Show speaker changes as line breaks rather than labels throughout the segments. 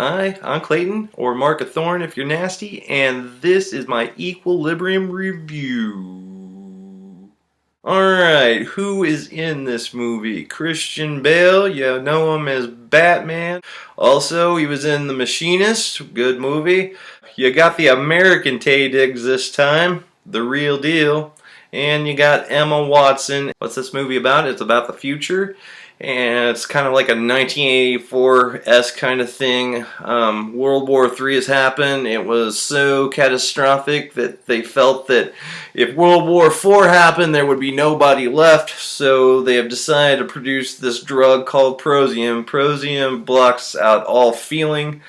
Hi, I'm Clayton, or MarkofThorn if you're nasty, and this is my Equilibrium review. Alright, who is in this movie? Christian Bale, you know him as Batman. Also, he was in The Machinist, good movie. You got the American Taye Diggs this time, the real deal. And you got Emma Watson. What's this movie about? It's about the future. And it's kind of like a 1984-esque kind of thing. World War III has happened. It was so catastrophic that they felt that if World War IV happened, there would be nobody left. So they have decided to produce this drug called Prosium. Prosium blocks out all feeling.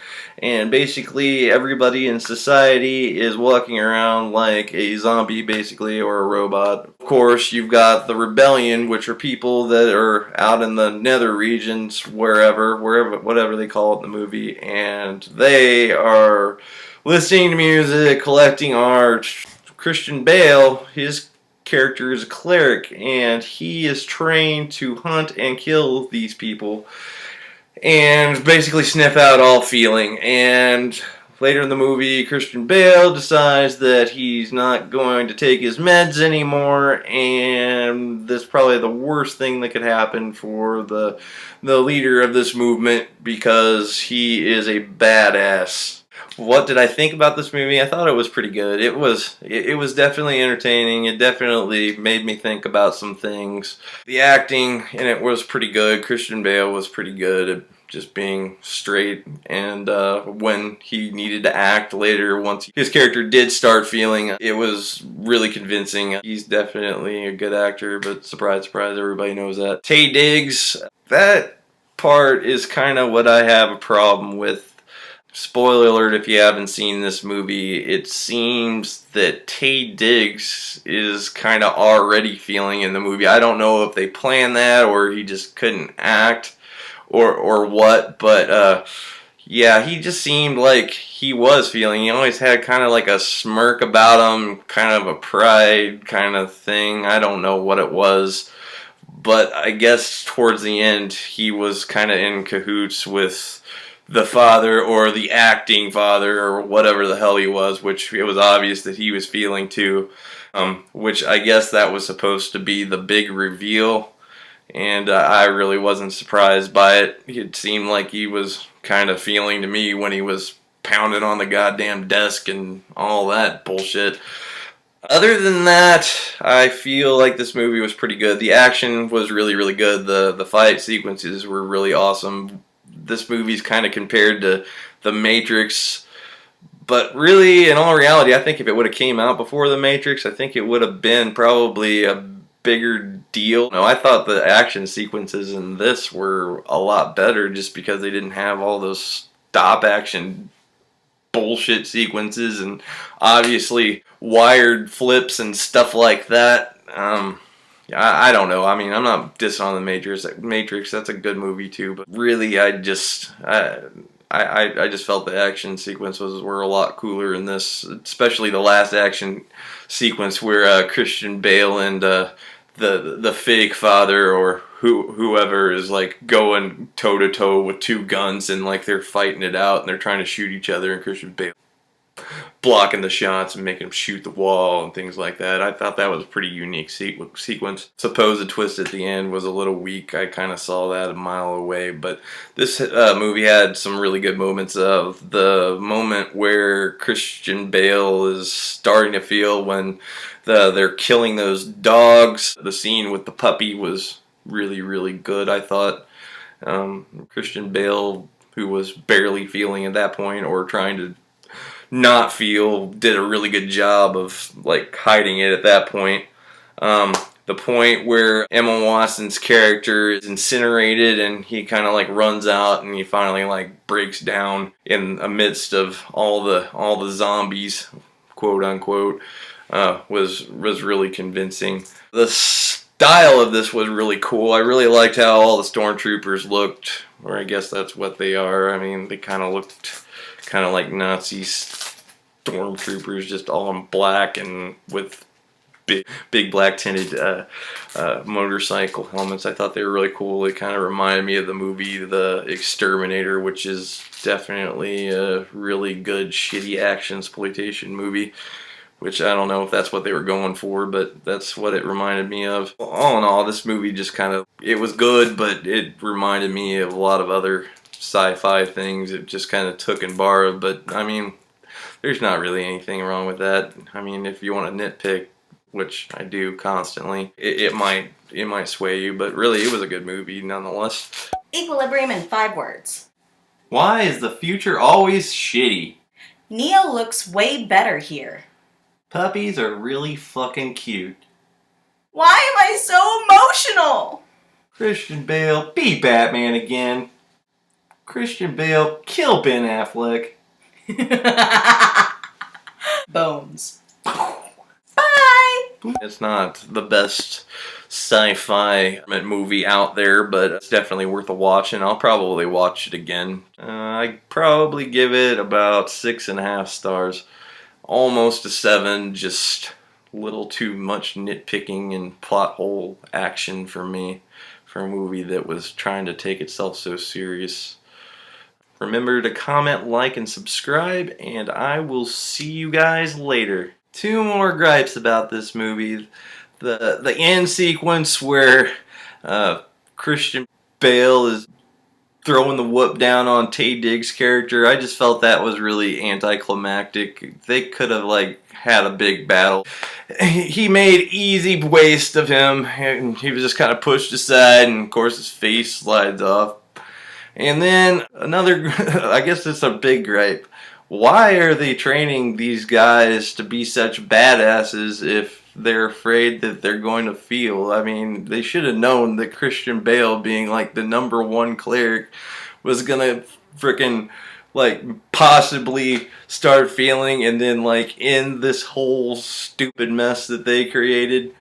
And basically everybody in society is walking around like a zombie, basically, or a robot. Of course, you've got the rebellion, which are people that are out in the nether regions, wherever, whatever they call it in the movie, and they are listening to music, collecting art. Christian Bale, his character is a cleric, and he is trained to hunt and kill these people and basically sniff out all feeling. And later in the movie, Christian Bale decides that he's not going to take his meds anymore, and that's probably the worst thing that could happen for the leader of this movement, because he is a badass. What did I think about this movie? I thought it was pretty good. It was definitely entertaining. It definitely made me think about some things. The acting in it was pretty good. Christian Bale was pretty good at just being straight, and when he needed to act later, once his character did start feeling, it was really convincing. He's definitely a good actor, but surprise, surprise, everybody knows that. Taye Diggs, that part is kind of what I have a problem with. Spoiler alert if you haven't seen this movie, it seems that Taye Diggs is kind of already feeling in the movie. I don't know if they planned that or he just couldn't act or what, but yeah, he just seemed like he was feeling. He always had kind of like a smirk about him, kind of a pride kind of thing. I don't know what it was, but I guess towards the end he was kind of in cahoots with the father, or the acting father, or whatever the hell he was, which it was obvious that he was feeling too, which I guess that was supposed to be the big reveal, and I really wasn't surprised by it. It seemed like he was kind of feeling to me when he was pounding on the goddamn desk and all that bullshit. Other than that, I feel like this movie was pretty good. The action was really, really good. The fight sequences were really awesome. This movie's kind of compared to The Matrix, but really, in all reality, I think if it would have came out before The Matrix, I think it would have been probably a bigger deal. No, I thought the action sequences in this were a lot better just because they didn't have all those stop action bullshit sequences and obviously wired flips and stuff like that. I don't know. I mean, I'm not dissing on the Matrix. That's a good movie too. But really, I just felt the action sequences were a lot cooler in this, especially the last action sequence where Christian Bale and the fake father, or whoever, is like going toe to toe with two guns, and like they're fighting it out and they're trying to shoot each other, and Christian Bale blocking the shots and making them shoot the wall and things like that. I thought that was a pretty unique sequence. Suppose the twist at the end was a little weak. I kind of saw that a mile away, but this movie had some really good moments. Of the moment where Christian Bale is starting to feel when they're killing those dogs. The scene with the puppy was really, really good, I thought. Christian Bale, who was barely feeling at that point, or trying to not feel, did a really good job of like hiding it at that point. The point where Emma Watson's character is incinerated and he kind of like runs out and he finally like breaks down in the midst of all the zombies, quote unquote, was really convincing. The style of this was really cool. I really liked how all the stormtroopers looked, or I guess that's what they are. I mean, they kind of looked kind of like Nazi stormtroopers, just all in black and with big black tinted motorcycle helmets. I thought they were really cool. They kind of reminded me of the movie The Exterminator, which is definitely a really good shitty action exploitation movie. Which I don't know if that's what they were going for, but that's what it reminded me of. All in all, this movie just kind of, it was good, but it reminded me of a lot of other sci-fi things. It just kind of took and borrowed, but I mean, there's not really anything wrong with that. I mean, if you want to nitpick, which I do constantly, it might sway you, but really it was a good movie nonetheless.
Equilibrium in 5 words.
Why is the future always shitty?
Neo looks way better here.
Puppies are really fucking cute.
Why am I so emotional?
Christian Bale, be Batman again. Christian Bale, kill Ben Affleck.
Bones. Bye!
It's not the best sci-fi movie out there, but it's definitely worth a watch, and I'll probably watch it again. I'd probably give it about 6.5 stars. Almost a 7, just a little too much nitpicking and plot hole action for me, for a movie that was trying to take itself so serious. Remember to comment, like, and subscribe, and I will see you guys later. 2 more gripes about this movie. The end sequence where Christian Bale is throwing the whoop down on Taye Diggs' character, I just felt that was really anticlimactic. They could have had a big battle. He made easy waste of him, and he was just kind of pushed aside, and of course his face slides off. And then another, I guess it's a big gripe. Why are they training these guys to be such badasses if they're afraid that they're going to feel? I mean, they should have known that Christian Bale, being like the #1 cleric, was gonna frickin' possibly start feeling and then end this whole stupid mess that they created.